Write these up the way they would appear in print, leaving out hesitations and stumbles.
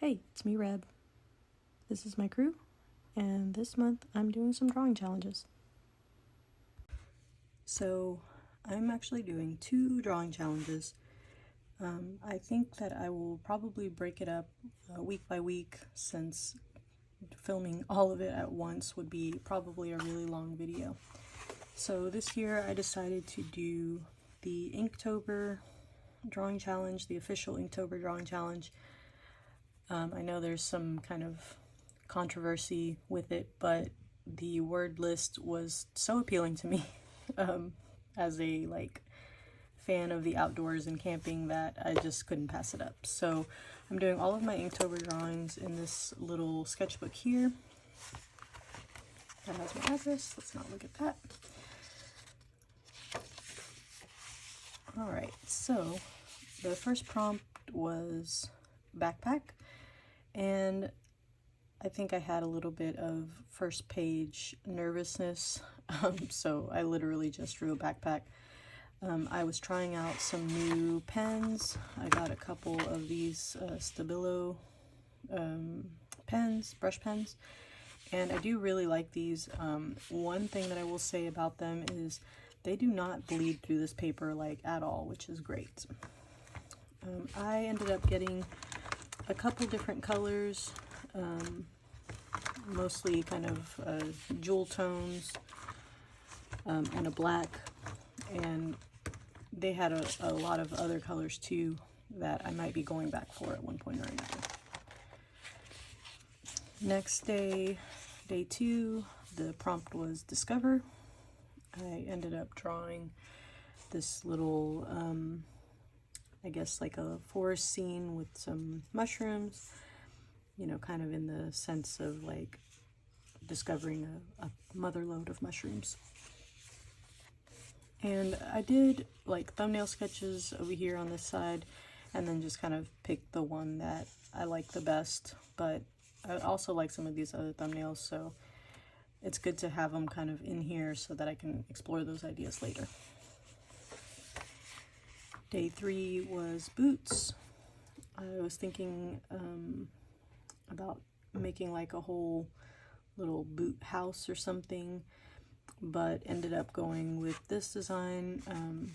Hey, it's me, Reb. This is my crew, and this month I'm doing some drawing challenges. So, I'm actually doing 2 drawing challenges. I think that I will probably break it up week by week, since filming all of it at once would be probably a really long video. So this year I decided to do the Inktober drawing challenge, the official Inktober drawing challenge. I know there's some kind of controversy with it, but the word list was so appealing to me as a fan of the outdoors and camping that I just couldn't pass it up. So I'm doing all of my Inktober drawings in this little sketchbook here. That has my address. Let's not look at that. Alright, so the first prompt was backpack, and I think I had a little bit of first page nervousness, so I literally just drew a backpack. I was trying out some new pens. I got a couple of these Stabilo pens, brush pens, and I do really like these. One thing that I will say about them is they do not bleed through this paper at all, which is great. I ended up getting a couple different colors, mostly kind of jewel tones, and a black, and they had a lot of other colors too that I might be going back for at one point or another. Next day, day 2, the prompt was discover. I ended up drawing this little, I guess like a forest scene with some mushrooms, you know, kind of in the sense of like discovering a mother lode of mushrooms. And I did like thumbnail sketches over here on this side, and then just kind of picked the one that I like the best, but I also like some of these other thumbnails, so it's good to have them kind of in here so that I can explore those ideas later. Day 3 was boots. I was thinking about making like a whole little boot house or something, but ended up going with this design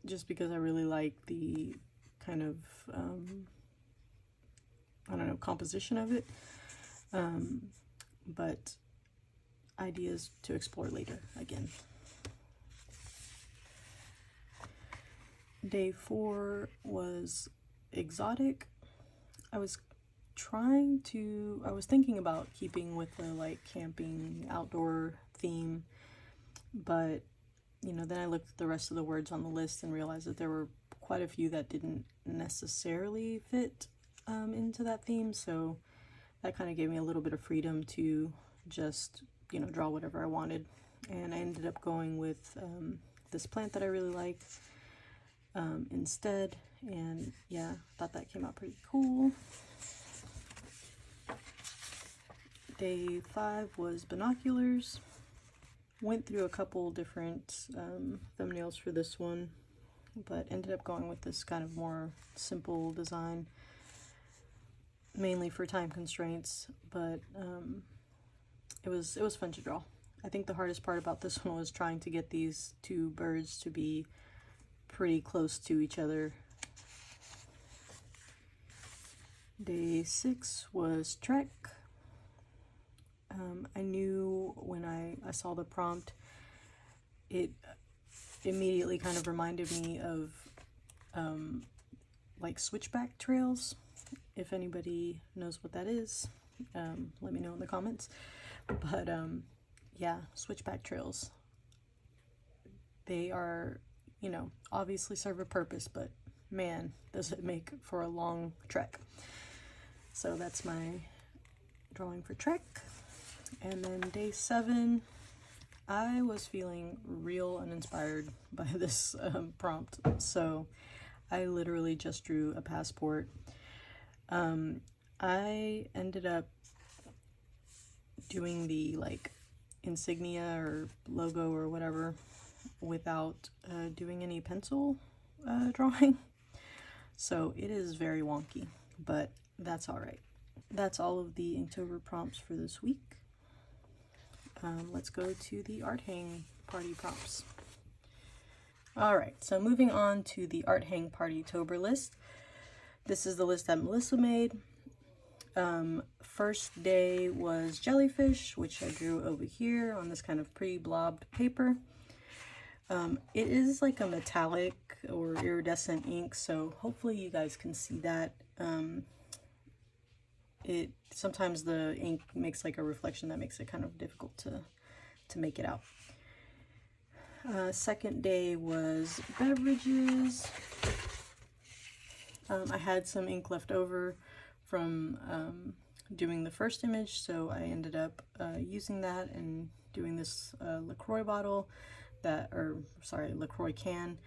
just because I really like the kind of, I don't know, composition of it, but ideas to explore later again. Day 4 was exotic. I was thinking about keeping with the like camping outdoor theme, but you know, then I looked at the rest of the words on the list and realized that there were quite a few that didn't necessarily fit into that theme, so that kind of gave me a little bit of freedom to just, you know, draw whatever I wanted. And I ended up going with this plant that I really like instead, and yeah, thought that came out pretty cool. Day 5 was binoculars. Went through a couple different thumbnails for this one, but ended up going with this kind of more simple design, mainly for time constraints, but it was fun to draw. I think the hardest part about this one was trying to get these 2 birds to be pretty close to each other. Day 6 was trek. I knew when I saw the prompt, it immediately kind of reminded me of like switchback trails. If anybody knows what that is, let me know in the comments. But yeah, switchback trails. They are, you know, obviously serve a purpose, but man, does it make for a long trek. So that's my drawing for trek. And then day 7, I was feeling real uninspired by this prompt, so I literally just drew a passport. I ended up doing the like insignia or logo or whatever without doing any pencil drawing, so it is very wonky, but that's all right. That's all of the Inktober prompts for this week. Let's go to the Art Hang Party prompts. All right, so moving on to the Art Hang Party-Tober list. This is the list that Melissa made. First day was jellyfish, which I drew over here on this kind of pretty blobbed paper. It is like a metallic or iridescent ink, so hopefully you guys can see that. Sometimes the ink makes like a reflection that makes it kind of difficult to make it out. Second day was beverages. I had some ink left over from doing the first image, so I ended up using that and doing this LaCroix bottle LaCroix can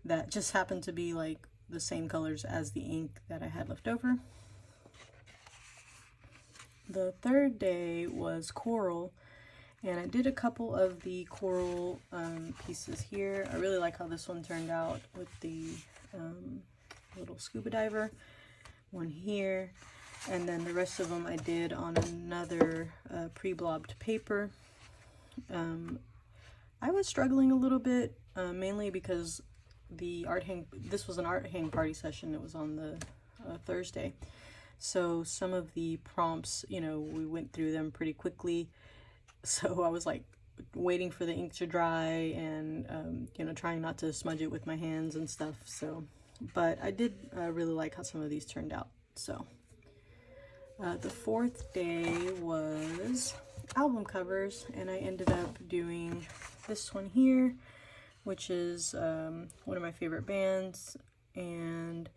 that just happened to be like the same colors as the ink that I had left over. The third day was coral, and I did a couple of the coral pieces here. I really like how this one turned out with the little scuba diver one here, and then the rest of them I did on another pre-blobbed paper. I was struggling a little bit, mainly because this was an Art Hang Party session. It was on the Thursday. So some of the prompts, we went through them pretty quickly. So I was like waiting for the ink to dry and, trying not to smudge it with my hands and stuff. So, but I did really like how some of these turned out. So the fourth day was album covers, and I ended up doing this one here, which is one of my favorite bands, and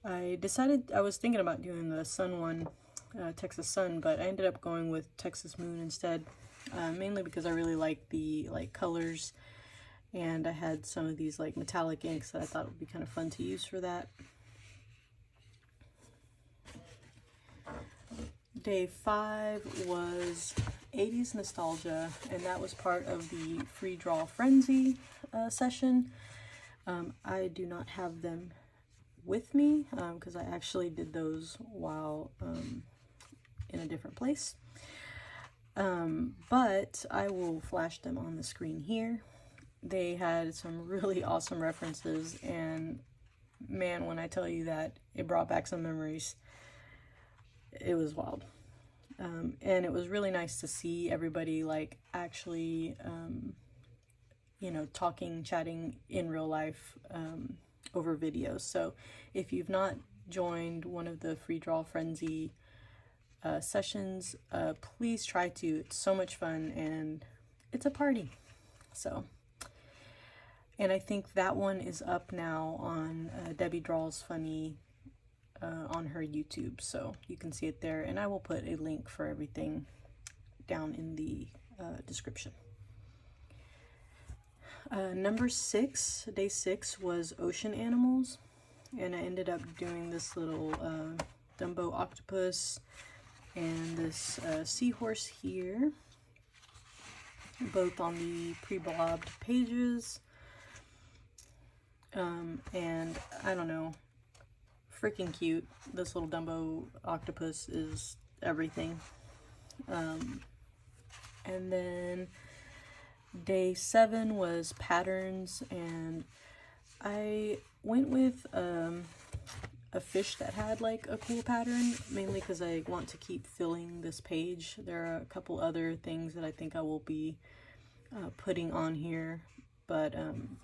I was thinking about doing the Sun one, Texas Sun, but I ended up going with Texas Moon instead, mainly because I really like the colors, and I had some of these like metallic inks that I thought would be kind of fun to use for that. Day 5 was 80s nostalgia, and that was part of the free draw frenzy session. I do not have them with me because I actually did those while in a different place, but I will flash them on the screen here. They had some really awesome references, and man, when I tell you that it brought back some memories, it was wild. And it was really nice to see everybody like actually talking, chatting in real life over videos. So if you've not joined one of the free draw frenzy sessions, please try to. It's so much fun and it's a party. So, and I think that one is up now on Debbie Draws Funny on her YouTube, so you can see it there, and I will put a link for everything down in the description. Number 6, day 6, was ocean animals, and I ended up doing this little Dumbo octopus and this seahorse here, both on the pre-blobbed pages, and I don't know, freaking cute. This little Dumbo octopus is everything. And then day 7 was patterns, and I went with a fish that had like a cool pattern, mainly because I want to keep filling this page. There are a couple other things that I think I will be putting on here, but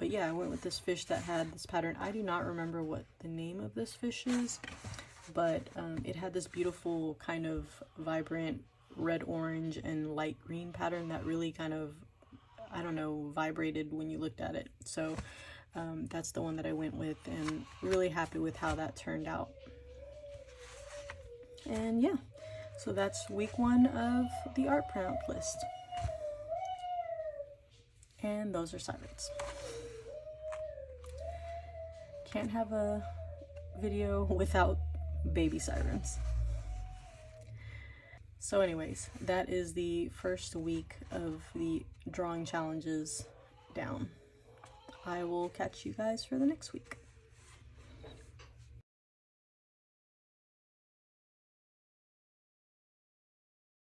yeah, I went with this fish that had this pattern. I do not remember what the name of this fish is, but it had this beautiful kind of vibrant red, orange, and light green pattern that really kind of, I don't know, vibrated when you looked at it. So that's the one that I went with, and really happy with how that turned out. And yeah, so that's week 1 of the art prompt list. And those are sirens. Can't have a video without baby sirens. So anyways, that is the first week of the drawing challenges down. I will catch you guys for the next week.